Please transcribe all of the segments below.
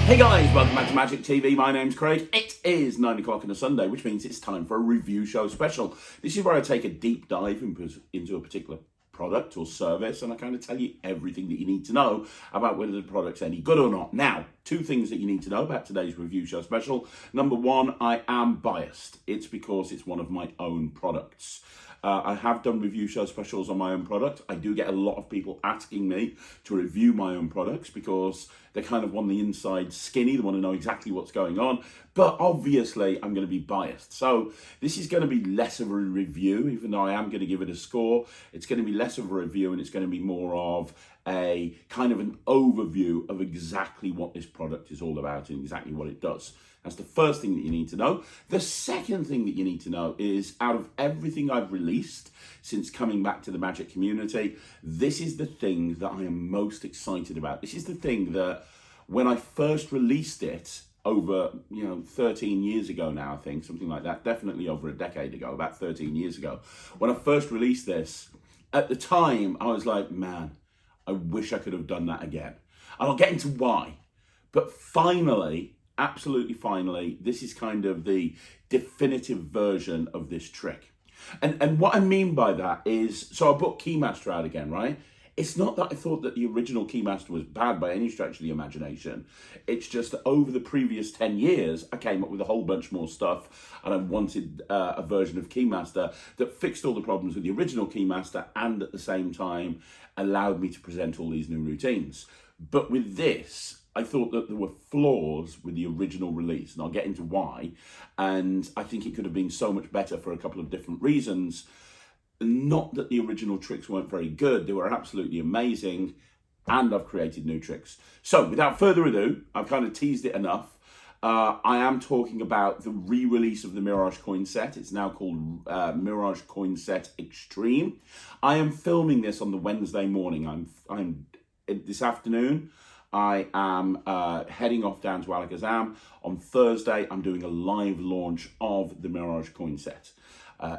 Hey guys, welcome back to Magic TV. My name's Craig. It is 9 o'clock on a Sunday, which means it's time for a review show special. This is where I take a deep dive into a particular product or service, and I kind of tell you everything that you need to know about whether the product's any good or not. Now, two things that you need to know about today's review show special. Number one, I am biased. It's because it's one of my own products. I have done review show specials on my own product. I do get a lot of people asking me to review my own products because they kind of want the inside skinny. They want to know exactly what's going on. But obviously, I'm going to be biased. So this is going to be less of a review, even though I am going to give it a score. It's going to be less of a review and it's going to be more of a kind of an overview of exactly what this product is all about and exactly what it does. That's the first thing that you need to know. The second thing that you need to know is, out of everything I've released since coming back to the Magic community, this is the thing that I am most excited about. This is the thing that when I first released it over, 13 years ago now, I think, something like that, definitely over a decade ago, about 13 years ago, when I first released this, at the time, I was like, man, I wish I could have done that again. And I'll get into why. But finally, absolutely finally, this is kind of the definitive version of this trick. And what I mean by that is, so I brought Keymaster out again, right? It's not that I thought that the original Keymaster was bad by any stretch of the imagination. It's just that over the previous 10 years, I came up with a whole bunch more stuff, and I wanted a version of Keymaster that fixed all the problems with the original Keymaster and at the same time allowed me to present all these new routines. But with this, I thought that there were flaws with the original release, and I'll get into why. And I think it could have been so much better for a couple of different reasons. Not that the original tricks weren't very good, they were absolutely amazing, and I've created new tricks. So without further ado, I've kind of teased it enough. I am talking about the re-release of the Mirage Coin Set. It's now called Mirage Coin Set Extreme. I am filming this on the Wednesday morning. I'm this afternoon. I am heading off down to Alakazam. On Thursday, I'm doing a live launch of the Mirage Coin Set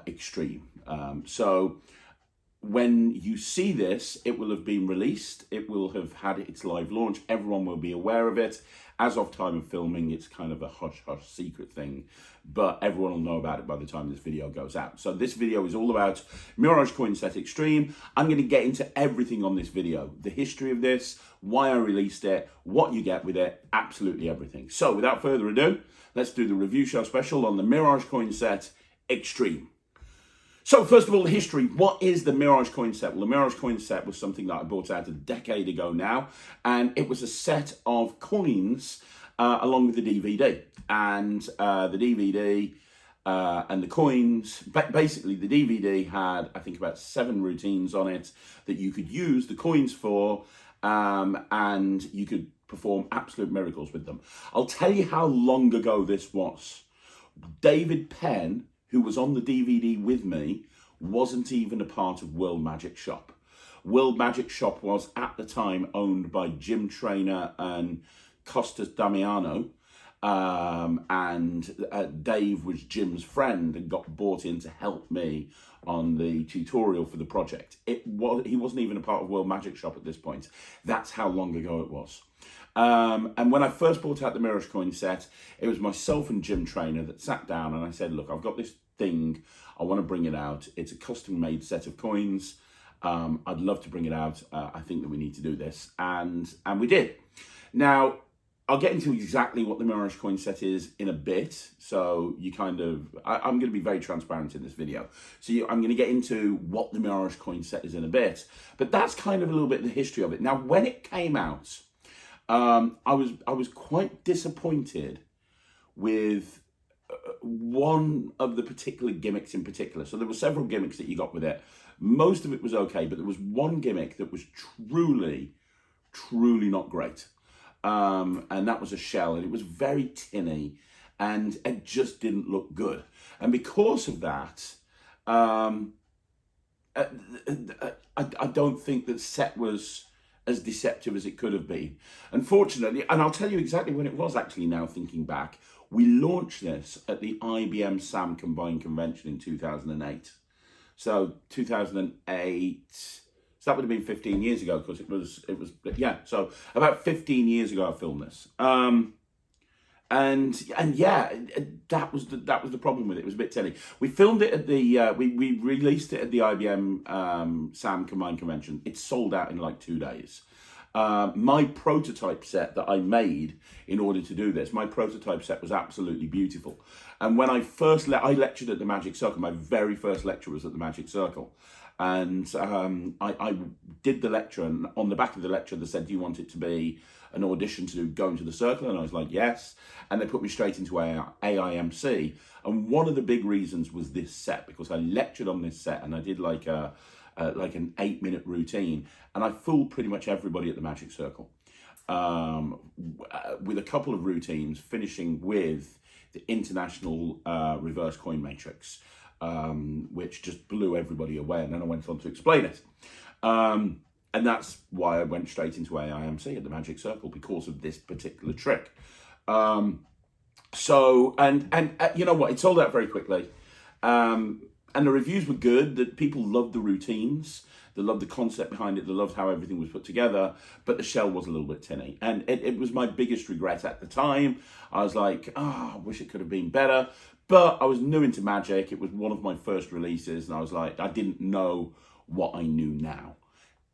Extreme. So when you see this, it will have been released. It will have had its live launch. Everyone will be aware of it. As of time of filming, it's kind of a hush-hush secret thing, but everyone will know about it by the time this video goes out. So this video is all about Mirage Coin Set Extreme. I'm going to get into everything on this video. The history of this, why I released it, what you get with it, absolutely everything. So without further ado, let's do the review show special on the Mirage Coin Set Extreme. So first of all, the history. What is the Mirage Coin Set? Well, the Mirage Coin Set was something that I bought out a decade ago now, and it was a set of coins along with the DVD. And the DVD and the coins, basically the DVD had, I think, about 7 routines on it that you could use the coins for, and you could perform absolute miracles with them. I'll tell you how long ago this was. David Penn, who was on the DVD with me, wasn't even a part of World Magic Shop. World Magic Shop was at the time owned by Jim Traynor and Costas Damiano, and Dave was Jim's friend and got brought in to help me on the tutorial for the project. He wasn't even a part of World Magic Shop at this point. That's how long ago it was. And when I first brought out the Mirage Coin Set, it was myself and Jim Traynor that sat down, and I said, look, I've got this thing, I want to bring it out. It's a custom made set of coins. I'd love to bring it out. I think that we need to do this. And we did. Now, I'll get into exactly what the Mirage Coin Set is in a bit. So you kind of, I'm going to be very transparent in this video. So I'm going to get into what the Mirage Coin Set is in a bit. But that's kind of a little bit of the history of it. Now, when it came out, I was quite disappointed with one of the particular gimmicks in particular. So there were several gimmicks that you got with it. Most of it was okay, but there was one gimmick that was truly not great. And that was a shell, and it was very tinny, and it just didn't look good. And because of that, I don't think that set was as deceptive as it could have been. Unfortunately, and I'll tell you exactly when it was actually now thinking back, we launched this at the IBM SAM Combined Convention in 2008. So 2008, so that would have been 15 years ago, because it was, yeah, so about 15 years ago I filmed this. And yeah, that was the problem with it. It was a bit tinny. We filmed it at the we released it at the IBM SAM Combined Convention. It sold out in like 2 days. My prototype set that I made in order to do this, my prototype set was absolutely beautiful. And when I first I lectured at the Magic Circle, my very first lecture was at the Magic Circle. And I did the lecture, and on the back of the lecture they said, do you want it to be an audition to go into the circle? And I was like, yes. And they put me straight into AIMC. And one of the big reasons was this set, because I lectured on this set and I did like an 8-minute routine, and I fooled pretty much everybody at the Magic Circle with a couple of routines, finishing with the international reverse coin matrix, which just blew everybody away. And then I went on to explain it. And that's why I went straight into AIMC at the Magic Circle, because of this particular trick. So you know what? It sold out very quickly. And the reviews were good. That people loved the routines. They loved the concept behind it. They loved how everything was put together. But the shell was a little bit tinny. And it was my biggest regret at the time. I was like, I wish it could have been better. But I was new into Magic. It was one of my first releases. And I was like, I didn't know what I knew now.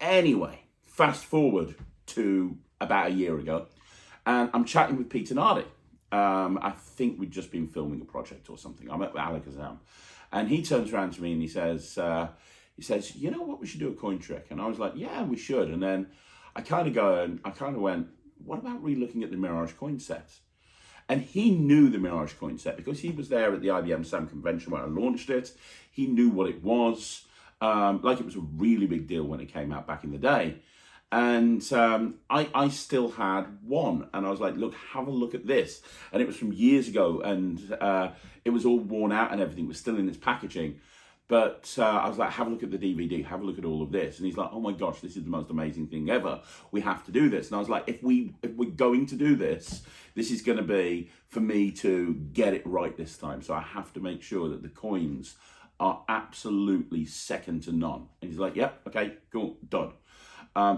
Anyway, fast forward to about a year ago, and I'm chatting with Peter Nardi. I think we'd just been filming a project or something. I'm at Alakazam, and he turns around to me and he says, you know what, we should do a coin trick. And I was like, yeah, we should. And then I kind of went, what about re-looking at the Mirage Coin Set? And he knew the Mirage Coin Set because he was there at the IBM SAM convention where I launched it. He knew what it was. Like it was a really big deal when it came out back in the day. And I still had one. And I was like, look, have a look at this. And it was from years ago. And it was all worn out and everything was still in its packaging. But I was like, have a look at the DVD. Have a look at all of this. And he's like, oh my gosh, this is the most amazing thing ever. We have to do this. And I was like, if we're going to do this, this is going to be for me to get it right this time. So I have to make sure that the coins are absolutely second to none. And he's like, yep, okay, cool, done.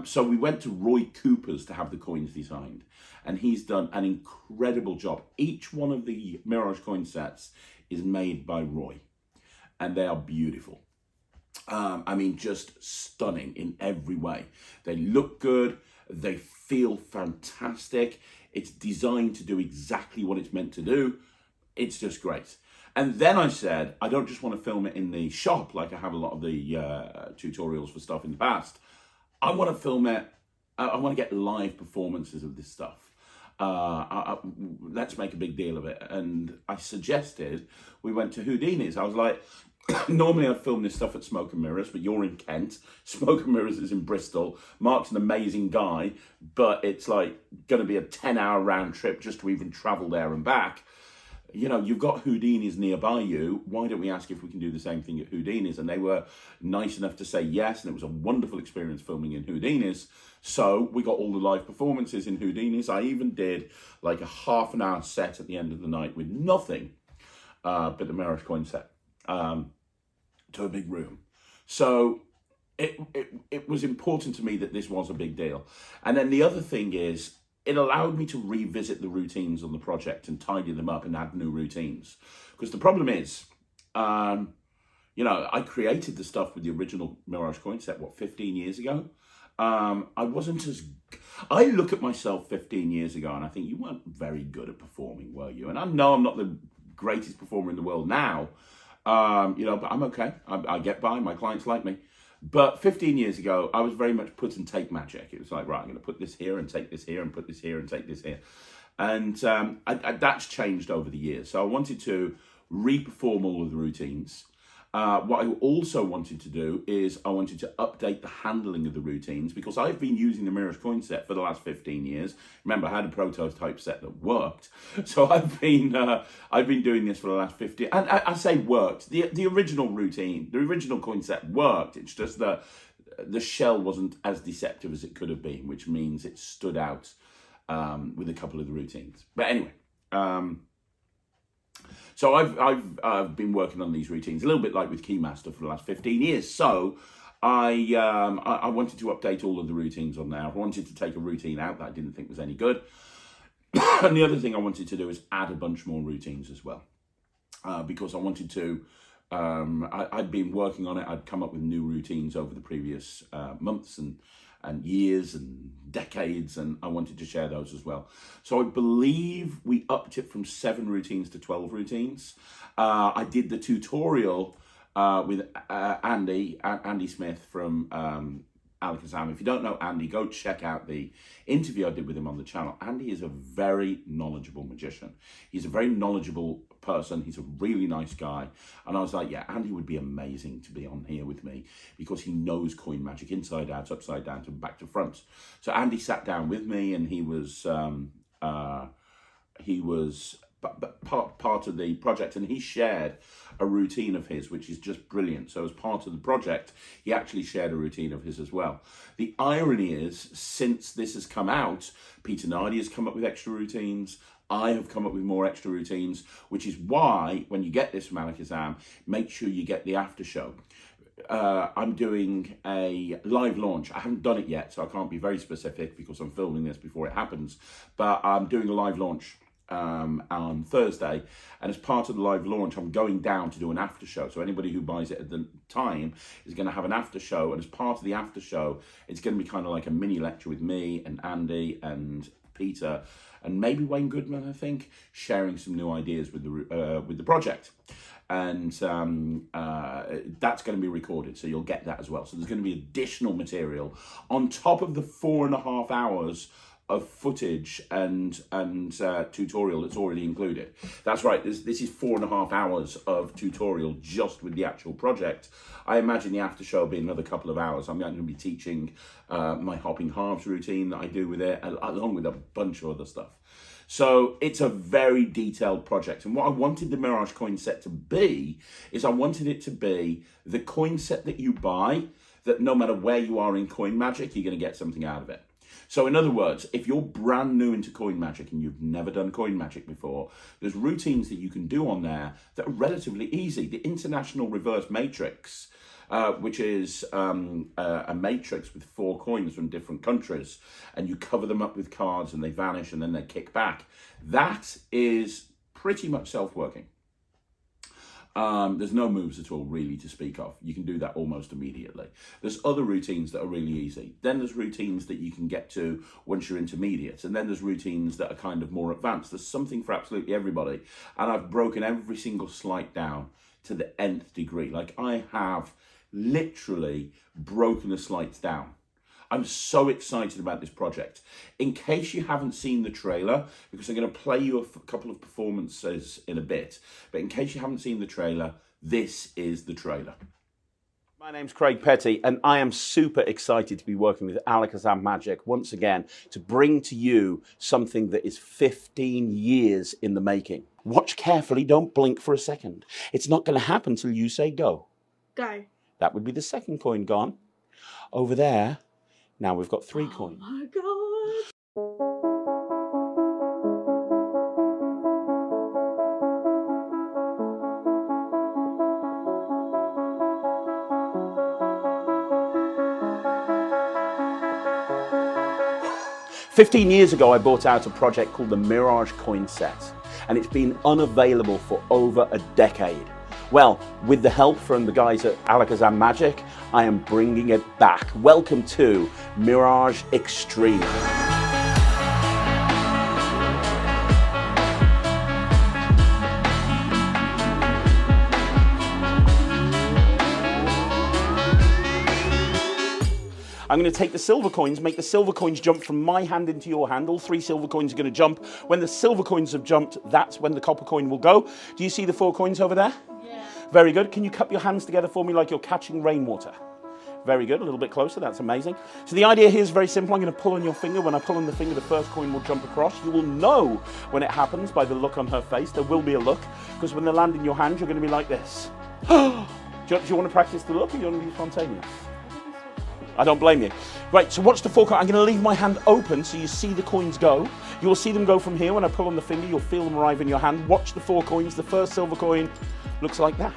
So we went to Roy Cooper's to have the coins designed, and he's done an incredible job. Each one of the Mirage coin sets is made by Roy, and they are beautiful. I mean, just stunning in every way. They look good, they feel fantastic. It's designed to do exactly what it's meant to do. It's just great. And then I said, I don't just want to film it in the shop like I have a lot of the tutorials for stuff in the past. I want to film it, I want to get live performances of this stuff. Let's make a big deal of it. And I suggested we went to Houdini's. I was like, normally I'd film this stuff at Smoke and Mirrors, but you're in Kent. Smoke and Mirrors is in Bristol. Mark's an amazing guy, but it's like going to be a 10-hour round trip just to even travel there and back. You know, you've got Houdini's nearby you. Why don't we ask if we can do the same thing at Houdini's? And they were nice enough to say yes, and it was a wonderful experience filming in Houdini's. So we got all the live performances in Houdini's. I even did like a half-an-hour set at the end of the night with nothing but the Mirage Coin Set to a big room. So it was important to me that this was a big deal. And then the other thing is, it allowed me to revisit the routines on the project and tidy them up and add new routines. Because the problem is, you know, I created the stuff with the original Mirage Coin Set, 15 years ago? I look at myself 15 years ago and I think, you weren't very good at performing, were you? And I know I'm not the greatest performer in the world now, you know, but I'm okay. I get by, my clients like me. But 15 years ago, I was very much put and take magic. It was like, right, I'm going to put this here and take this here and put this here and take this here. And that's changed over the years. So I wanted to re-perform all of the routines. What I also wanted to do is I wanted to update the handling of the routines, because I've been using the Mirage Coin Set for the last 15 years. Remember, I had a prototype set that worked. So I've been doing this for the last 15, and I say worked. The original routine, the original coin set worked. It's just the shell wasn't as deceptive as it could have been, which means it stood out with a couple of the routines. But anyway, so I've been working on these routines, a little bit like with Keymaster for the last 15 years. So I wanted to update all of the routines on there. I wanted to take a routine out that I didn't think was any good. And the other thing I wanted to do is add a bunch more routines as well, because I wanted to. I'd been working on it. I'd come up with new routines over the previous months and years and decades, and I wanted to share those as well. So I believe we upped it from 7 routines to 12 routines. I did the tutorial with Andy Smith from Alakazam. If you don't know Andy, go check out the interview I did with him on the channel. Andy is a very knowledgeable magician. He's a very knowledgeable person. He's a really nice guy. And I was like, yeah, Andy would be amazing to be on here with me because he knows coin magic inside out, upside down, to back to front. So Andy sat down with me, and he was part of the project, and he shared a routine of his, which is just brilliant. So as part of the project, he actually shared a routine of his as well. The irony is, since this has come out, Peter Nardi has come up with extra routines. I have come up with more extra routines, which is why when you get this from Alakazam, make sure you get the after show. I'm doing a live launch. I haven't done it yet, so I can't be very specific because I'm filming this before it happens, but I'm doing a live launch on Thursday, and as part of the live launch, I'm going down to do an after show. So anybody who buys it at the time is going to have an after show, and as part of the after show, it's going to be kind of like a mini lecture with me and Andy and Peter and maybe Wayne Goodman, I think, sharing some new ideas with the project. And that's going to be recorded, so you'll get that as well. So there's going to be additional material on top of the 4.5 hours of footage and tutorial that's already included. That's right, this is 4.5 hours of tutorial just with the actual project. I imagine the after show will be another couple of hours. I'm going to be teaching my hopping halves routine that I do with it, along with a bunch of other stuff. So it's a very detailed project. And what I wanted the Mirage Coin Set to be is I wanted it to be the coin set that you buy, that no matter where you are in coin magic, you're going to get something out of it. So in other words, if you're brand new into coin magic and you've never done coin magic before, there's routines that you can do on there that are relatively easy. The International Reverse Matrix, which is a matrix with 4 coins from different countries, and you cover them up with cards and they vanish and then they kick back. That is pretty much self-working. There's no moves at all really to speak of. You can do that almost immediately. There's other routines that are really easy. Then there's routines that you can get to once you're intermediate. And then there's routines that are kind of more advanced. There's something for absolutely everybody. And I've broken every single sleight down to the nth degree. Like, I have literally broken the sleights down. I'm so excited about this project. In case you haven't seen the trailer, because I'm going to play you a couple of performances in a bit, but in case you haven't seen the trailer, this is the trailer. My name's Craig Petty, and I am super excited to be working with Alakazam Magic once again to bring to you something that is 15 years in the making. Watch carefully, don't blink for a second. It's not going to happen till you say go. Go. That would be the second coin gone. Over there, now we've got 3 coins. Oh my God. 15 years ago, I bought out a project called the Mirage Coin Set, and it's been unavailable for over a decade. Well, with the help from the guys at Alakazam Magic, I am bringing it back. Welcome to Mirage Extreme. I'm going to take the silver coins, make the silver coins jump from my hand into your hand. All 3 silver coins are going to jump. When the silver coins have jumped, that's when the copper coin will go. Do you see the 4 coins over there? Yeah. Very good. Can you cup your hands together for me like you're catching rainwater? Very good. A little bit closer. That's amazing. So the idea here is very simple. I'm going to pull on your finger. When I pull on the finger, the first coin will jump across. You will know when it happens by the look on her face. There will be a look, because when they land in your hand, you're going to be like this. Do you want to practice the look, or do you want to be spontaneous? I don't blame you. Right, so watch the 4 coins. I'm going to leave my hand open so you see the coins go. You will see them go from here. When I pull on the finger, you'll feel them arrive in your hand. Watch the 4 coins. The first silver coin looks like that.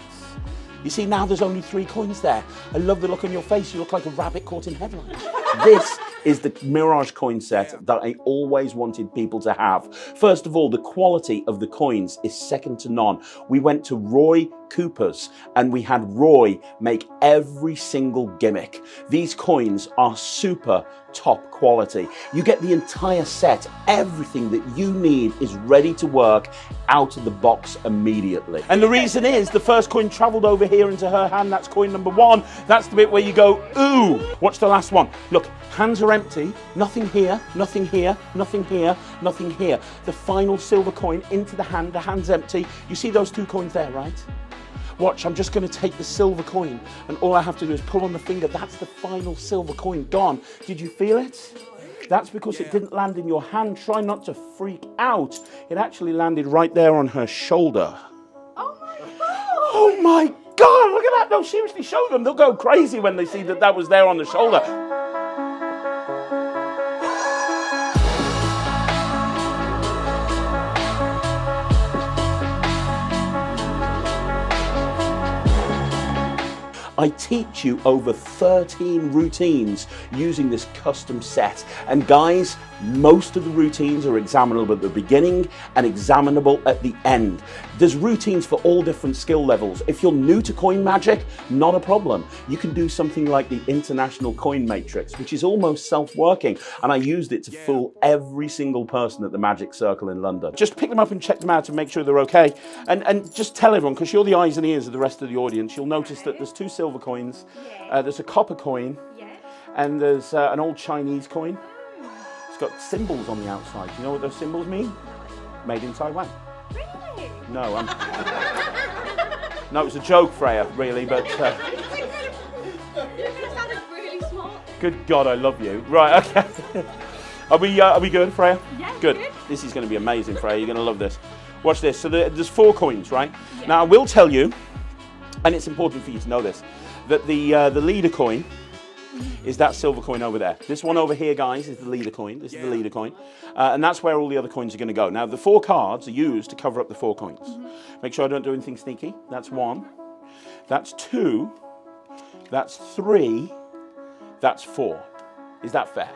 You see, now there's only 3 coins there. I love the look on your face. You look like a rabbit caught in headlights. This is the Mirage Coin Set that I always wanted people to have. First of all, the quality of the coins is second to none. We went to Roy Cooper's and we had Roy make every single gimmick. These coins are super top quality. You get the entire set. Everything that you need is ready to work out of the box immediately. And the reason is the first coin traveled over here into her hand. That's coin number 1. That's the bit where you go, ooh. Watch the last one. Look, hands are empty. Nothing here, nothing here, nothing here, nothing here. The final silver coin into the hand's empty. You see those 2 coins there, right? Watch, I'm just going to take the silver coin and all I have to do is pull on the finger. That's the final silver coin gone. Did you feel it? That's because it didn't land in your hand. Try not to freak out. It actually landed right there on her shoulder. Oh my God! Oh my God, look at that. No, seriously, show them. They'll go crazy when they see that that was there on the shoulder. I teach you over 13 routines using this custom set. And guys, most of the routines are examinable at the beginning and examinable at the end. There's routines for all different skill levels. If you're new to coin magic, not a problem. You can do something like the International Coin Matrix, which is almost self-working. And I used it to fool every single person at the Magic Circle in London. Just pick them up and check them out and make sure they're okay. And just tell everyone, because you're the eyes and ears of the rest of the audience, you'll notice that there's 2 silver coins, there's a copper coin, and there's an old Chinese coin. It's got symbols on the outside. Do you know what those symbols mean? Made in Taiwan. Really? No, no, it's a joke, Freya, really, but... You're going to sound really smart. Good God, I love you. Right, okay. Are we good, Freya? Yeah, good. This is going to be amazing, Freya. You're going to love this. Watch this. So there's 4 coins, right? Yeah. Now, I will tell you, and it's important for you to know this, that the leader coin is that silver coin over there. This one over here, guys, is the leader coin. This is the leader coin. And that's where all the other coins are going to go. Now, the 4 cards are used to cover up the 4 coins. Make sure I don't do anything sneaky. That's 1. That's 2. That's 3. That's 4. Is that fair?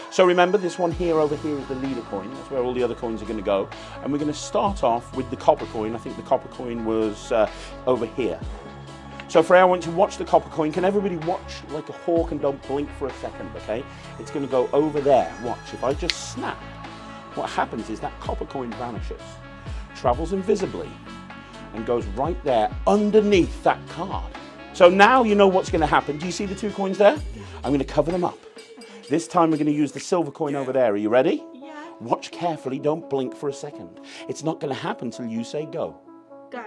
So remember, this one here over here is the leader coin. That's where all the other coins are going to go. And we're going to start off with the copper coin. I think the copper coin was over here. So Freya, I want you to watch the copper coin. Can everybody watch like a hawk and don't blink for a second, okay? It's going to go over there. Watch. If I just snap, what happens is that copper coin vanishes, travels invisibly, and goes right there underneath that card. So now you know what's going to happen. Do you see the 2 coins there? I'm going to cover them up. This time we're going to use the silver coin over there. Are you ready? Yeah. Watch carefully. Don't blink for a second. It's not going to happen till you say go. Go.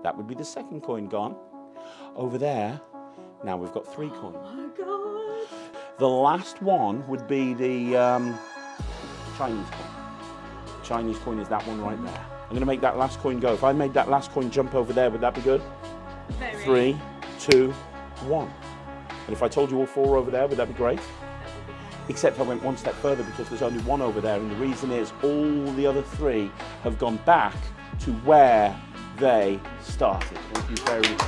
That would be the second coin gone. Over there, now we've got 3 coins. Oh my God. The last one would be the Chinese coin. Chinese coin is that one right there. I'm going to make that last coin go. If I made that last coin jump over there, would that be good? Very. 3, 2, 1. And if I told you all 4 over there, would that be great? Except I went one step further because there's only 1 over there, and the reason is all the other 3 have gone back to where they started. Thank you very much.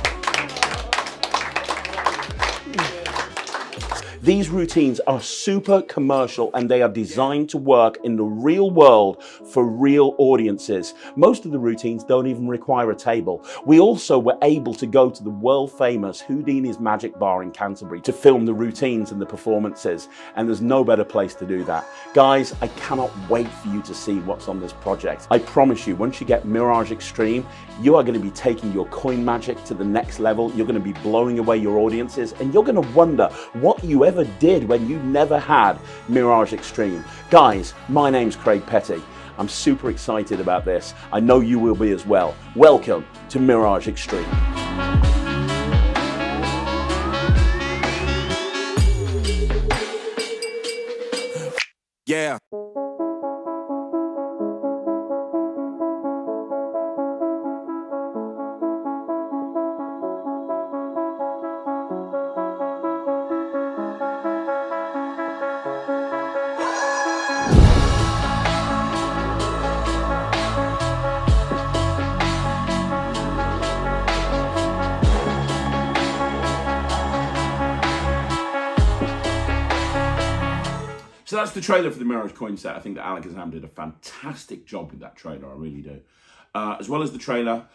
These routines are super commercial and they are designed to work in the real world for real audiences. Most of the routines don't even require a table. We also were able to go to the world famous Houdini's Magic Bar in Canterbury to film the routines and the performances, and there's no better place to do that. Guys, I cannot wait for you to see what's on this project. I promise you, once you get Mirage Extreme, you are going to be taking your coin magic to the next level. You're going to be blowing away your audiences, and you're going to wonder what you ever did when you never had Mirage Extreme. Guys, my name's Craig Petty. I'm super excited about this. I know you will be as well. Welcome to Mirage Extreme. Yeah. So that's the trailer for the Mirage Coin Set. I think that Alakazam did a fantastic job with that trailer. I really do. As well as the trailer,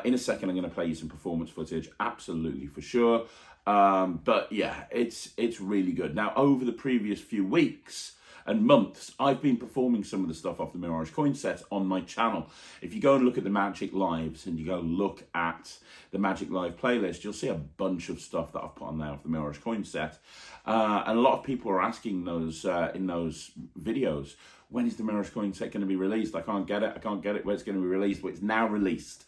in a second I'm going to play you some performance footage, absolutely for sure. But yeah, it's really good. Now, over the previous few weeks and months, I've been performing some of the stuff off the Mirage Coin Set on my channel. If you go and look at the Magic Lives and you go look at the Magic Live playlist, you'll see a bunch of stuff that I've put on there off the Mirage Coin Set. And a lot of people are asking those in those videos, when is the Mirage Coin Set going to be released? I can't get it. Where's it going to be released? Well, it's now released.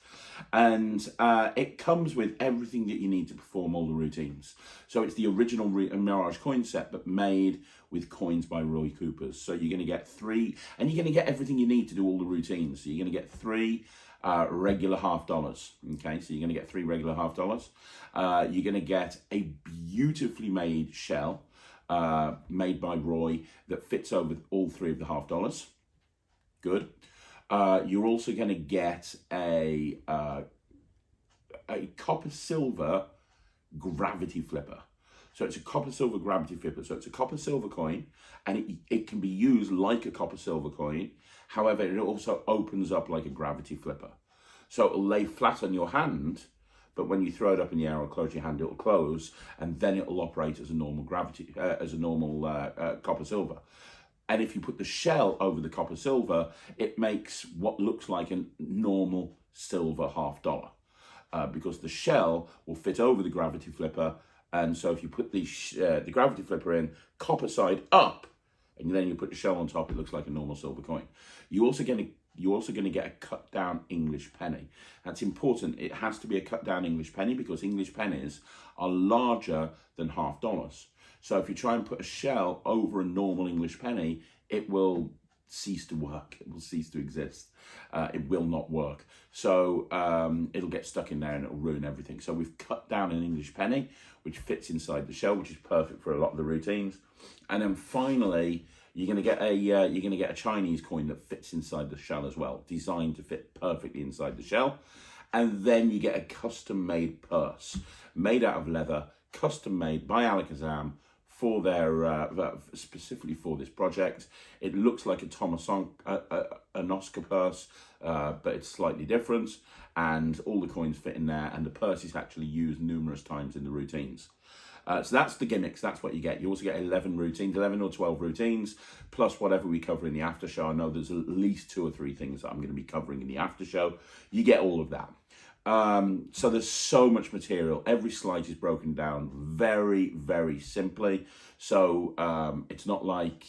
And it comes with everything that you need to perform all the routines. So it's the original Mirage Coin Set, but made with coins by Roy Coopers. So you're going to get 3, and you're going to get everything you need to do all the routines. So you're going to get 3 regular $half. Okay, so you're going to get 3 regular $half. You're going to get a beautifully made shell made by Roy that fits over all 3 of the $half. Good. You're also going to get a copper silver gravity flipper. So it's a copper silver gravity flipper. So it's a copper silver coin, and it can be used like a copper silver coin. However, it also opens up like a gravity flipper. So it'll lay flat on your hand, but when you throw it up in the air or close your hand, it'll close, and then it'll operate as a normal copper silver. And if you put the shell over the copper silver, it makes what looks like a normal silver $half, because the shell will fit over the gravity flipper. And so if you put the gravity flipper in copper side up, and then you put the shell on top, it looks like a normal silver coin. You're also going to get a cut down English penny. That's important. It has to be a cut down English penny because English pennies are larger than $half. So if you try and put a shell over a normal English penny, it will cease to work. It will cease to exist. It will not work. So it'll get stuck in there and it'll ruin everything. So we've cut down an English penny, which fits inside the shell, which is perfect for a lot of the routines. And then finally, you're going to get a Chinese coin that fits inside the shell as well, designed to fit perfectly inside the shell. And then you get a custom-made purse, made out of leather, custom-made by Alakazam for their specifically for this project. It looks like an Oscar purse, but it's slightly different, and all the coins fit in there, and the purse is actually used numerous times in the routines. So that's the gimmicks, that's what you get. You also get 11 or 12 routines, plus whatever we cover in the after show. I know there's at least 2 or 3 things that I'm going to be covering in the after show. You get all of that. So there's so much material. Every slide is broken down very, very simply. So it's not like,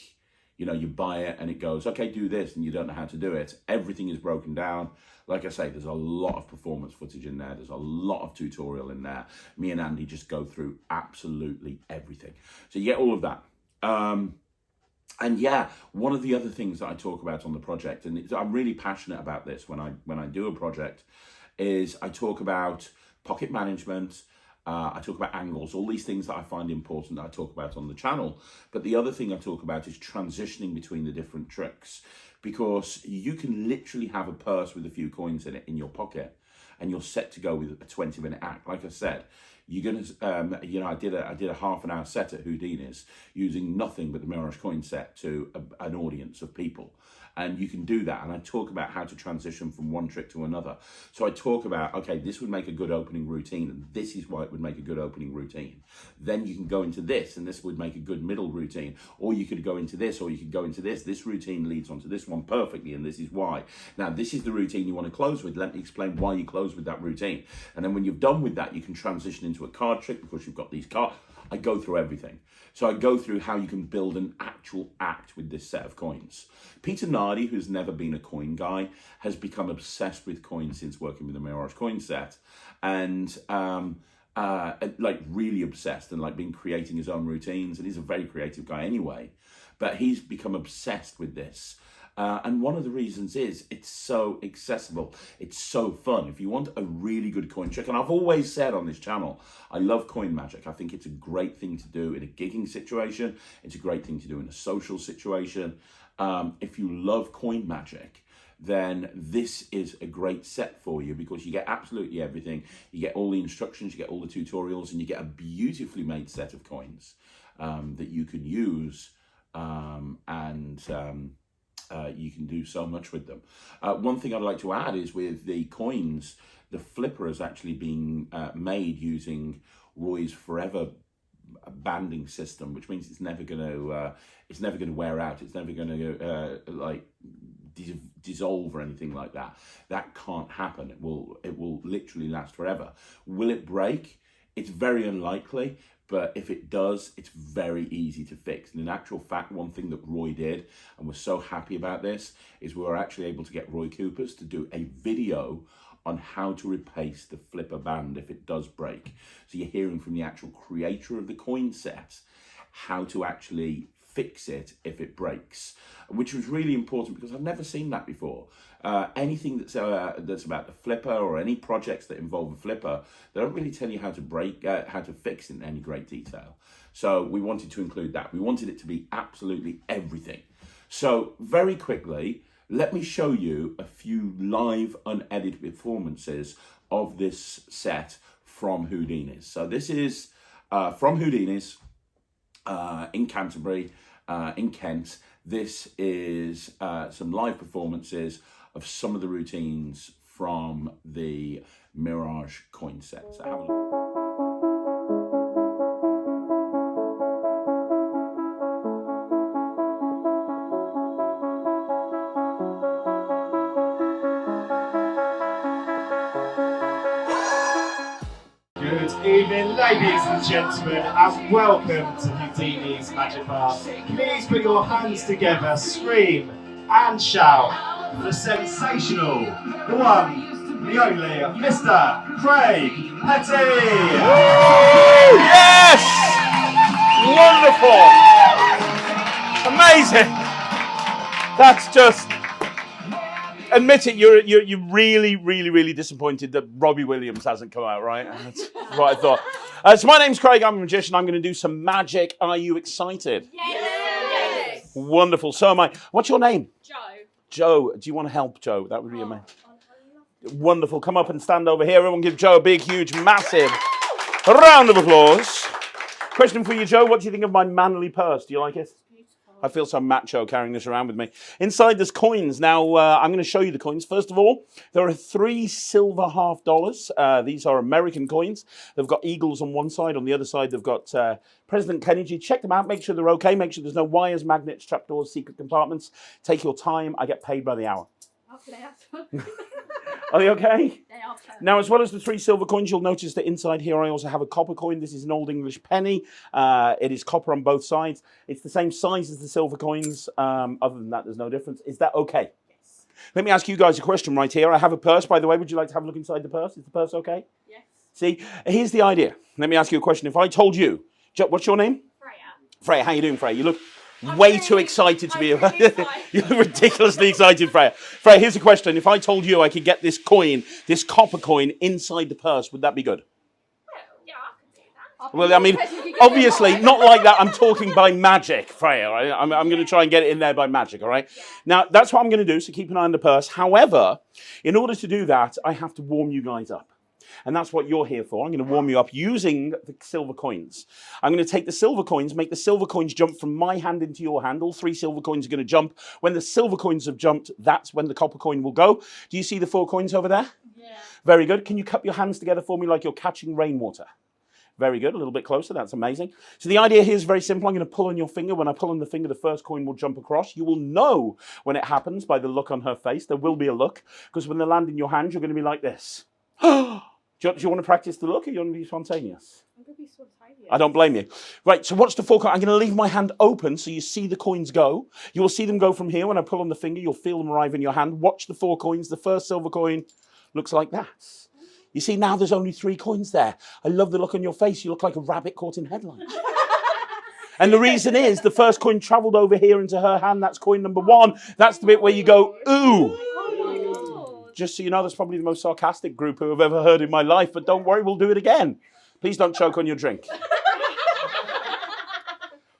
you buy it and it goes, okay, do this, and you don't know how to do it. Everything is broken down. Like I say, there's a lot of performance footage in there. There's a lot of tutorial in there. Me and Andy just go through absolutely everything. So you get all of that. And yeah, one of the other things that I talk about on the project, and I'm really passionate about this when I do a project, is I talk about pocket management, I talk about angles, all these things that I find important that I talk about on the channel. But the other thing I talk about is transitioning between the different tricks, because you can literally have a purse with a few coins in it in your pocket, and you're set to go with a 20-minute act. Like I said, you're gonna, I did a half an hour set at Houdini's using nothing but the Mirage Coin Set to an audience of people. And you can do that. And I talk about how to transition from one trick to another. So I talk about, okay, this would make a good opening routine, and this is why it would make a good opening routine. Then you can go into this, and this would make a good middle routine. Or you could go into this, or you could go into this. This routine leads onto this one perfectly, and this is why. Now, this is the routine you want to close with. Let me explain why you close with that routine. And then when you've done with that, you can transition into a card trick because you've got these cards. I go through everything. So I go through how you can build an actual act with this set of coins. Peter Nardi, who's never been a coin guy, has become obsessed with coins since working with the Mirage Coin Set, and like really obsessed, and like been creating his own routines. And he's a very creative guy anyway, but he's become obsessed with this. And one of the reasons is it's so accessible. It's so fun. If you want a really good coin trick, and I've always said on this channel, I love coin magic. I think it's a great thing to do in a gigging situation. It's a great thing to do in a social situation. If you love coin magic, then this is a great set for you, because you get absolutely everything. You get all the instructions, you get all the tutorials, and you get a beautifully made set of coins that you can use you can do so much with them. One thing I'd like to add is with the coins, the flipper has actually been made using Roy's Forever banding system, which means it's never going to wear out. It's never going to dissolve or anything like that. That can't happen. It will literally last forever. Will it break? It's very unlikely, but if it does, it's very easy to fix. And in actual fact, one thing that Roy did, and we're so happy about this, is we were actually able to get Roy Coopers to do a video on how to replace the flipper band if it does break. So you're hearing from the actual creator of the coin set how to actually fix it if it breaks, which was really important because I've never seen that before. Anything that's about the flipper or any projects that involve a flipper, they don't really tell you how to fix it in any great detail. So we wanted to include that. We wanted it to be absolutely everything. So very quickly, let me show you a few live unedited performances of this set from Houdini's. So this is from Houdini's in Canterbury, in Kent. This is some live performances of some of the routines from the Mirage Coin Set. So have a look. Good evening, ladies and gentlemen, and welcome to Houdini's Magic Bar. Please put your hands together, scream and shout for the sensational, the one, the only, Mr. Craig Petty! Yes! Wonderful! Amazing! That's just... Admit it, you're really disappointed that Robbie Williams hasn't come out, right? That's what I thought. So my name's Craig, I'm a magician. I'm going to do some magic. Are you excited? Yes. Wonderful. So am I. What's your name? Joe. Joe. Do you want to help, Joe? That would be amazing. Wonderful. Come up and stand over here. Everyone give Joe a big, huge, massive round of applause. Question for you, Joe. What do you think of my manly purse? Do you like it? I feel so macho carrying this around with me. Inside there's coins. Now, I'm going to show you the coins. First of all, there are 3 silver $half. These are American coins. They've got eagles on one side. On the other side, they've got President Kennedy. Check them out. Make sure they're okay. Make sure there's no wires, magnets, trapdoors, secret compartments. Take your time. I get paid by the hour. Are they okay? They are perfect. Now, as well as the 3 silver coins, you'll notice that inside here I also have a copper coin. This is an Old English penny. It is copper on both sides. It's the same size as the silver coins. Other than that, there's no difference. Is that okay? Yes. Let me ask you guys a question right here. I have a purse, by the way. Would you like to have a look inside the purse? Is the purse okay? Yes. See, here's the idea. Let me ask you a question. If I told you, what's your name? Freya. Freya, how you doing, Freya? You look way too excited to be here. You're ridiculously excited, Freya. Freya, here's a question. If I told you I could get this coin, this copper coin, inside the purse, would that be good? Well, yeah, I can do that. Well, I mean, obviously, not like that. I'm talking by magic, Freya. Right? I'm going to try and get it in there by magic, all right? Yeah. Now, that's what I'm going to do, so keep an eye on the purse. However, in order to do that, I have to warm you guys up. And that's what you're here for. I'm going to warm you up using the silver coins. I'm going to take the silver coins, make the silver coins jump from my hand into your hand. All 3 silver coins are going to jump. When the silver coins have jumped, that's when the copper coin will go. Do you see the 4 coins over there? Yeah. Very good. Can you cup your hands together for me like you're catching rainwater? Very good. A little bit closer. That's amazing. So the idea here is very simple. I'm going to pull on your finger. When I pull on the finger, the first coin will jump across. You will know when it happens by the look on her face. There will be a look. Because when they land in your hand, you're going to be like this. Do you want to practice the look, or do you want to be spontaneous? I'm going to be spontaneous. I don't blame you. Right, so watch the 4 coins. I'm going to leave my hand open so you see the coins go. You will see them go from here. When I pull on the finger, you'll feel them arrive in your hand. Watch the 4 coins. The first silver coin looks like that. You see, now there's only 3 coins there. I love the look on your face. You look like a rabbit caught in headlights. And the reason is the first coin travelled over here into her hand. That's coin number 1. That's the bit where you go, ooh. Just so you know, that's probably the most sarcastic group who I've ever heard in my life, but don't worry, we'll do it again. Please don't choke on your drink.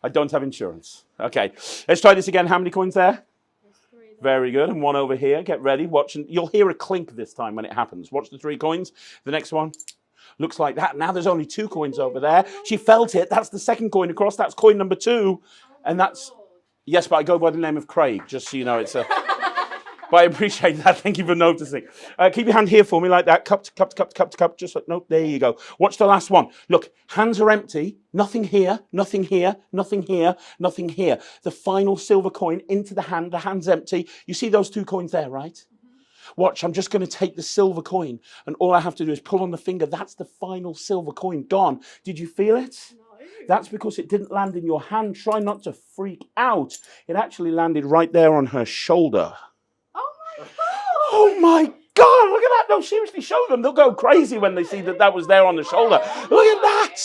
I don't have insurance. Okay, let's try this again. How many coins there? Very good, and 1 over here. Get ready, watch, and you'll hear a clink this time when it happens. Watch the 3 coins. The next one looks like that. Now there's only 2 coins over there. She felt it. That's the second coin across. That's coin number 2, and that's... Yes, but I go by the name of Craig, just so you know. It's a. But I appreciate that. Thank you for noticing. Keep your hand here for me like that. Cup to cup to cup to cup to cup. Just like, no, there you go. Watch the last one. Look, hands are empty. Nothing here, nothing here, nothing here, nothing here. The final silver coin into the hand. The hand's empty. You see those 2 coins there, right? Watch, I'm just going to take the silver coin, and all I have to do is pull on the finger. That's the final silver coin gone. Did you feel it? No. That's because it didn't land in your hand. Try not to freak out. It actually landed right there on her shoulder. Oh my God, look at that. No, seriously, show them. They'll go crazy when they see that that was there on the shoulder. Look at that.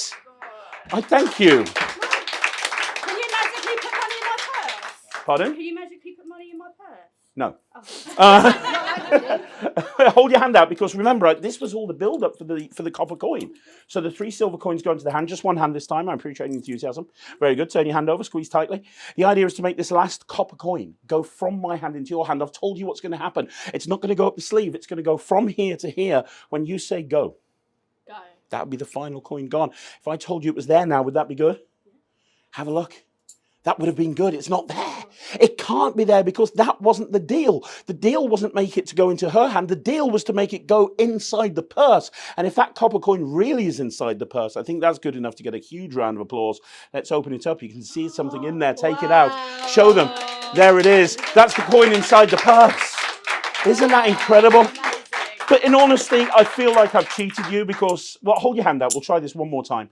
I thank you. Can you magically put money in my purse? Pardon? Can you magically put money in my purse? No. Oh. Hold your hand out, because remember, this was all the build-up for the copper coin. So the 3 silver coins go into the hand. Just one hand this time. I appreciate your enthusiasm. Very good. Turn your hand over. Squeeze tightly. The idea is to make this last copper coin go from my hand into your hand. I've told you what's going to happen. It's not going to go up the sleeve. It's going to go from here to here when you say go. Go. That would be the final coin gone. If I told you it was there now, would that be good? Yeah. Have a look. That would have been good. It's not there. It can't be there because that wasn't the deal. The deal wasn't make it to go into her hand. The deal was to make it go inside the purse. And if that copper coin really is inside the purse, I think that's good enough to get a huge round of applause. Let's open it up. You can see something in there. Take it out. Show them. There it is. That's the coin inside the purse. Isn't that incredible? But in honesty, I feel like I've cheated you because, well, hold your hand out. We'll try this one more time.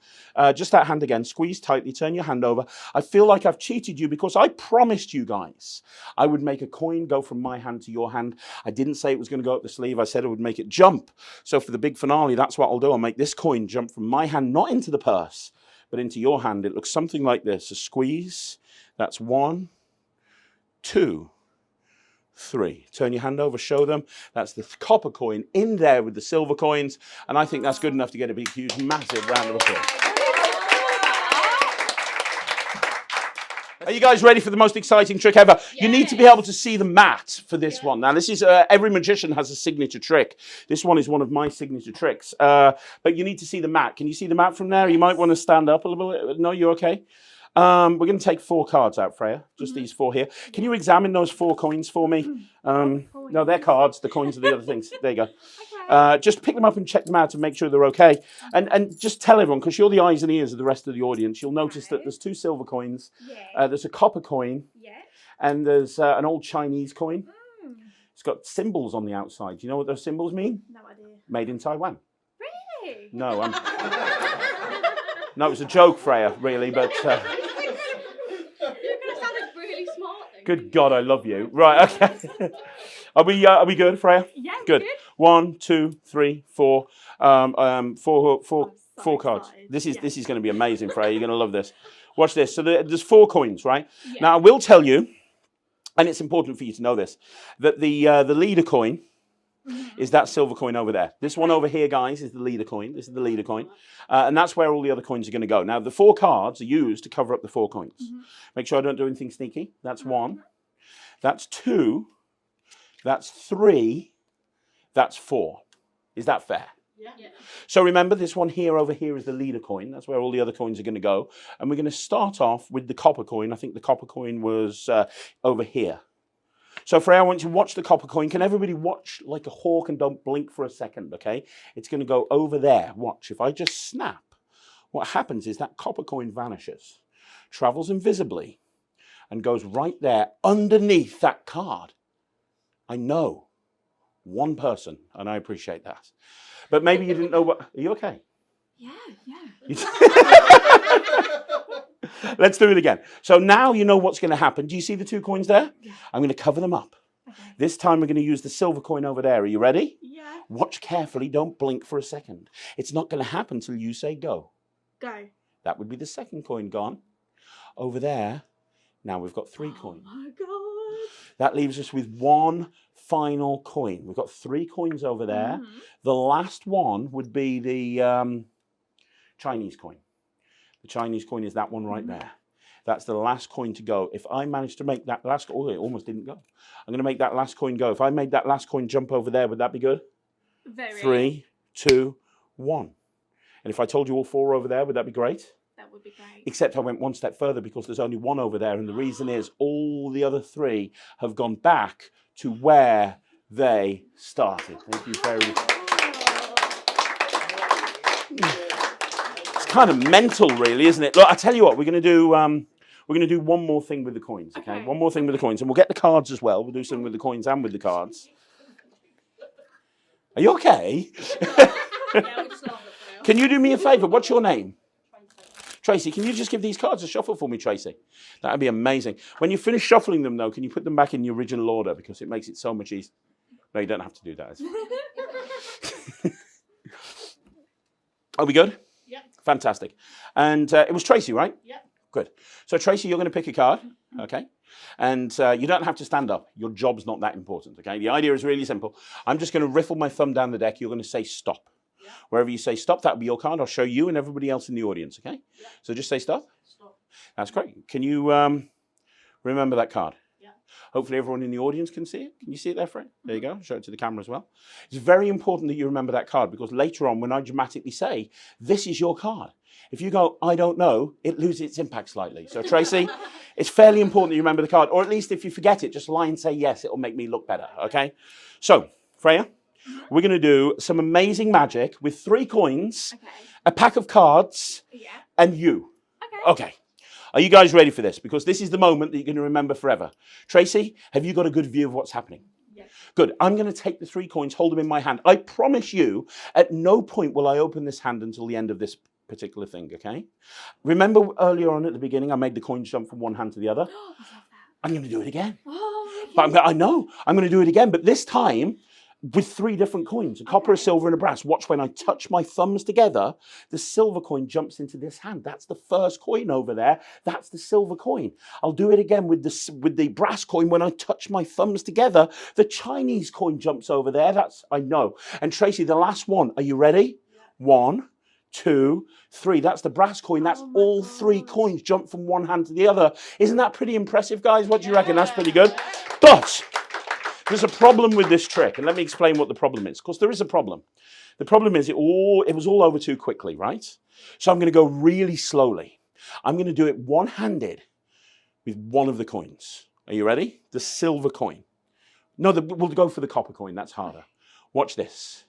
Just that hand again. Squeeze tightly. Turn your hand over. I feel like I've cheated you because I promised you guys I would make a coin go from my hand to your hand. I didn't say it was going to go up the sleeve. I said I would make it jump. So for the big finale, that's what I'll do. I'll make this coin jump from my hand, not into the purse, but into your hand. It looks something like this. A squeeze. That's 1, 2, 3. Turn your hand over, show them. That's the copper coin in there with the silver coins. And I think that's good enough to get a big, huge, massive round of applause. Are you guys ready for the most exciting trick ever? Yes. You need to be able to see the mat for this one. Now, this is, every magician has a signature trick. This one is one of my signature tricks. But you need to see the mat. Can you see the mat from there? Yes. You might want to stand up a little bit. No, you're okay? We're going to take 4 cards out, Freya. Just these 4 here. Can you examine those 4 coins for me? No, they're cards. The coins are the other things. There you go. Okay. Just pick them up and check them out and make sure they're okay. And just tell everyone, because you're the eyes and ears of the rest of the audience, you'll notice that there's 2 silver coins. Yeah. There's a copper coin. Yeah. And there's an old Chinese coin. It's got symbols on the outside. Do you know what those symbols mean? No idea. Made in Taiwan. Really? No, no, it was a joke, Freya, really, but... You're going to sound really smart. Then. Good God, I love you. Right, okay. Are we good, Freya? Yeah, good. 1, 2, 3, 4. 4 cards. This is going to be amazing, Freya. You're going to love this. Watch this. So there's 4 coins, right? Yeah. Now, I will tell you, and it's important for you to know this, that the leader coin is that silver coin over there. This one over here, guys, is the leader coin. This is the leader coin. And that's where all the other coins are going to go. Now, the 4 cards are used to cover up the 4 coins. Make sure I don't do anything sneaky. That's 1. That's 2. That's 3. That's 4. Is that fair? Yeah. So remember, this one here over here is the leader coin. That's where all the other coins are going to go. And we're going to start off with the copper coin. I think the copper coin was over here. So Freya, I want you to watch the copper coin. Can everybody watch like a hawk and don't blink for a second, okay? It's going to go over there. Watch. If I just snap, what happens is that copper coin vanishes, travels invisibly, and goes right there underneath that card. I know. One person, and I appreciate that. But maybe you didn't know what... Are you okay? Yeah. Let's do it again. So now you know what's going to happen. Do you see the 2 coins there? Yeah. I'm going to cover them up. Okay. This time we're going to use the silver coin over there. Are you ready? Yeah. Watch carefully. Don't blink for a second. It's not going to happen until you say go. Go. That would be the second coin gone. Over there, now we've got 3 coins. Oh my God. That leaves us with 1 final coin. We've got 3 coins over there. The last one would be the Chinese coin. The Chinese coin is that one right there. That's the last coin to go. If I manage to make that last... Oh, it almost didn't go. I'm going to make that last coin go. If I made that last coin jump over there, would that be good? Very. 3, 2, 1. And if I told you all 4 over there, would that be great? That that would be great. Except I went one step further because there's only one over there, and the reason is all the other three have gone back to where they started. Thank you very much. It's kind of mental, really, isn't it? Look, I tell you what, we're going to do one more thing with the coins, okay? One more thing with the coins, and we'll get the cards as well. We'll do something with the coins and with the cards. Are you okay? Can you do me a favour? What's your name? Tracy, can you just give these cards a shuffle for me, Tracy? That would be amazing. When you finish shuffling them, though, can you put them back in the original order? Because it makes it so much easier. No, you don't have to do that. Are we good? Yep. Fantastic. And it was Tracy, right? Yep. Good. So, Tracy, you're going to pick a card, okay? And you don't have to stand up. Your job's not that important, okay? The idea is really simple. I'm just going to riffle my thumb down the deck. You're going to say stop. Yep. Wherever you say stop, that'll be your card. I'll show you and everybody else in the audience, okay? Yep. So just say stop. Stop. That's great. Can you remember that card? Yeah. Hopefully everyone in the audience can see it. Can you see it there, Fred? There you go. Show it to the camera as well. It's very important that you remember that card because later on when I dramatically say, this is your card, if you go, I don't know, it loses its impact slightly. So, Tracy, it's fairly important that you remember the card. Or at least if you forget it, just lie and say yes. It'll make me look better, okay? So, Freya, we're going to do some amazing magic with 3 coins, a pack of cards, and you. Okay. Are you guys ready for this? Because this is the moment that you're going to remember forever. Tracy, have you got a good view of what's happening? Yes. Good. I'm going to take the 3 coins, hold them in my hand. I promise you, at no point will I open this hand until the end of this particular thing, okay? Remember earlier on at the beginning, I made the coins jump from one hand to the other? I'm going to do it again. Oh, okay. But I know. I'm going to do it again, but this time with 3 different coins, a copper, a silver, and a brass. Watch when I touch my thumbs together, the silver coin jumps into this hand. That's the first coin over there. That's the silver coin. I'll do it again with the brass coin. When I touch my thumbs together, the Chinese coin jumps over there. That's, I know. And Tracy, the last one. Are you ready? 1, 2, 3. That's the brass coin. That's all 3 coins jump from one hand to the other. Isn't that pretty impressive, guys? What do you reckon? That's pretty good. But there's a problem with this trick, and let me explain what the problem is, because there is a problem. The problem is it was all over too quickly, right? So I'm going to go really slowly. I'm going to do it one-handed with one of the coins. Are you ready? The silver coin. No, we'll go for the copper coin. That's harder. Watch this.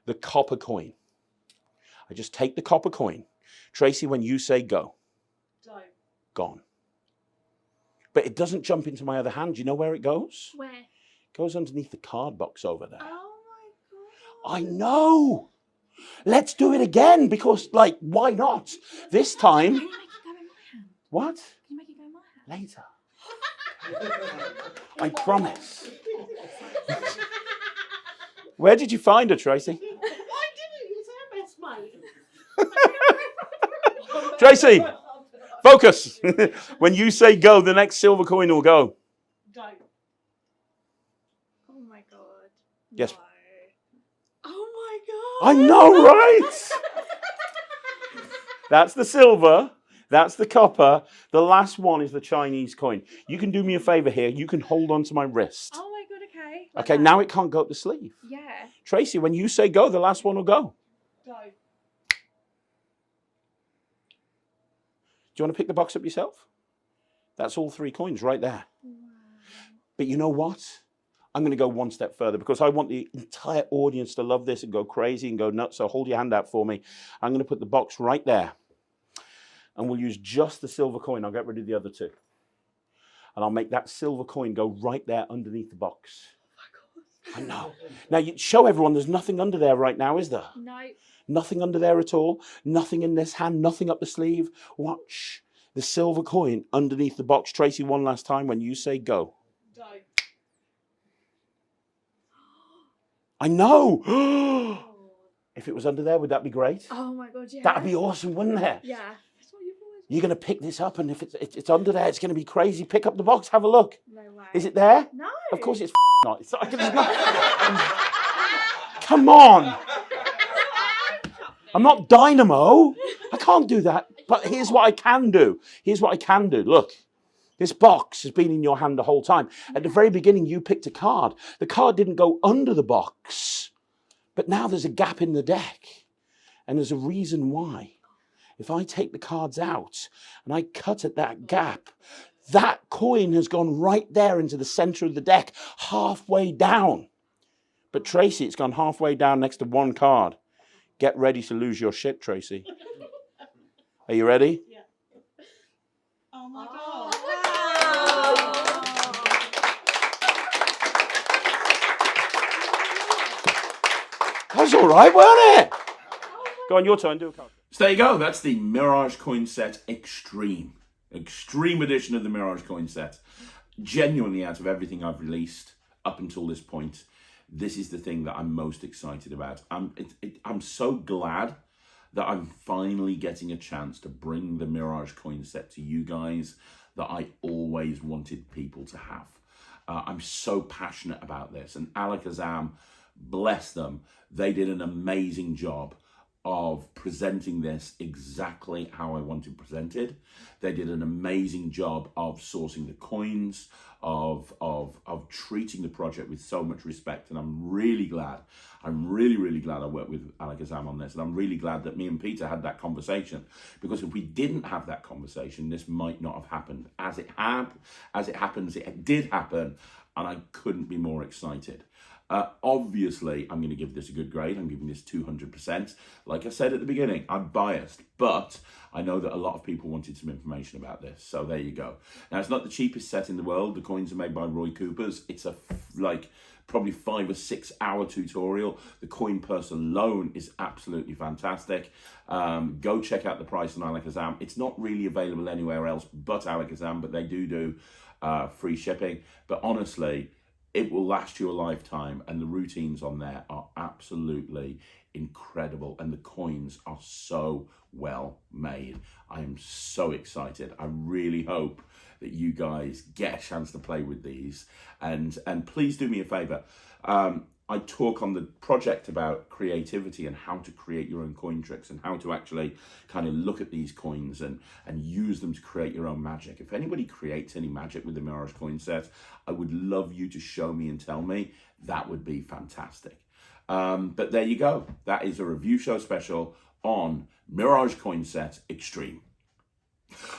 The copper coin. I just take the copper coin. Tracy, when you say go. Go. Gone. But it doesn't jump into my other hand. Do you know where it goes? Where? It goes underneath the card box over there. Oh my God. I know. Let's do it again because, like, why not? This time. Can you make it go in my hand? What? Can you make it go in my hand? Later. I promise. Where did you find her, Tracy? Tracy, focus. When you say go, the next silver coin will go. Go. Oh my God. Yes. No. Oh my God. I know, right? That's the silver. That's the copper. The last one is the Chinese coin. You can do me a favor here. You can hold on to my wrist. Oh my God, okay. Okay, now it can't go up the sleeve. Yeah. Tracy, when you say go, the last one will go. Go. Do you want to pick the box up yourself? That's all 3 coins right there. Wow. But you know what? I'm going to go one step further because I want the entire audience to love this and go crazy and go nuts. So hold your hand out for me. I'm going to put the box right there. And we'll use just the silver coin. I'll get rid of the other 2. And I'll make that silver coin go right there underneath the box. Oh my God. I know. Now, you show everyone there's nothing under there right now, is there? No. Nothing under there at all. Nothing in this hand. Nothing up the sleeve. Watch the silver coin underneath the box. Tracy, one last time when you say go. Go. I know. If it was under there, would that be great? Oh my God, yeah. That'd be awesome, wouldn't it? Yeah. That's what you've always... You're going to pick this up, and if it's under there, it's going to be crazy. Pick up the box. Have a look. No way. Is it there? No. Of course it's not. It's not. Come on. I'm not Dynamo. I can't do that. But here's what I can do. Here's what I can do. Look, this box has been in your hand the whole time. At the very beginning, you picked a card. The card didn't go under the box. But now there's a gap in the deck. And there's a reason why. if I take the cards out and I cut at that gap, that coin has gone right there into the center of the deck, halfway down. But Tracy, it's gone halfway down next to one card. Get ready to lose your shit, Tracy. Are you ready? Yeah. Oh my God. That was all right, wasn't it? Go on, your turn. Do a card. So there you go. That's the Mirage Coin Set Extreme edition of the Mirage Coin Set. Genuinely, out of everything I've released up until this point, this is the thing that I'm most excited about. I'm so glad that I'm finally getting a chance to bring the Mirage Coin Set to you guys that I always wanted people to have. I'm so passionate about this, and Alakazam, bless them, they did an amazing job of presenting this exactly how I wanted presented. They did an amazing job of sourcing the coins, of treating the project with so much respect, and I'm really glad. I'm really glad I worked with Alakazam on this, and I'm really glad that me and Peter had that conversation, because if we didn't have that conversation, this might not have happened. As it happens, it did happen, and I couldn't be more excited. Obviously, I'm going to give this a good grade. I'm giving this 200%. Like I said at the beginning, I'm biased, but I know that a lot of people wanted some information about this. So there you go. Now, it's not the cheapest set in the world. The coins are made by Roy Coopers. It's a probably 5 or 6 hour tutorial. The coin purse alone is absolutely fantastic. Go check out the price on Alakazam. It's not really available anywhere else but Alakazam, but they do free shipping. But honestly, it will last you a lifetime, and the routines on there are absolutely incredible, and the coins are so well made. I am so excited. I really hope that you guys get a chance to play with these, and please do me a favor. I talk on the project about creativity and how to create your own coin tricks and how to actually kind of look at these coins and use them to create your own magic. If anybody creates any magic with the Mirage Coin Set, I would love you to show me and tell me. That would be fantastic. But there you go. That is a review show special on Mirage Coin Set Extreme.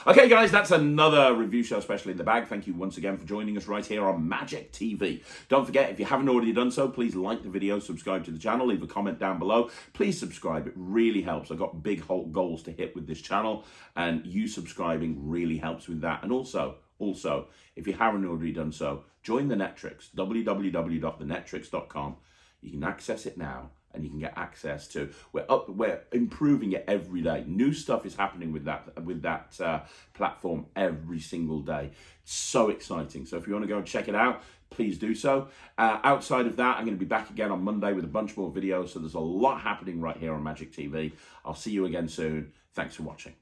Okay, guys, that's another review show special in the bag. Thank you once again for joining us right here on Magic TV. Don't forget, if you haven't already done so, please like the video, subscribe to the channel, leave a comment down below. Please subscribe. It really helps. I've got big goals to hit with this channel, and you subscribing really helps with that. And also, if you haven't already done so, join the NETRIX, www.thenetrix.com. You can access it now, and you can get access to. We're improving it every day. New stuff is happening with that platform every single day. It's so exciting. So if you want to go and check it out, please do so. Outside of that, I'm going to be back again on Monday with a bunch more videos. So there's a lot happening right here on Magic TV. I'll see you again soon. Thanks for watching.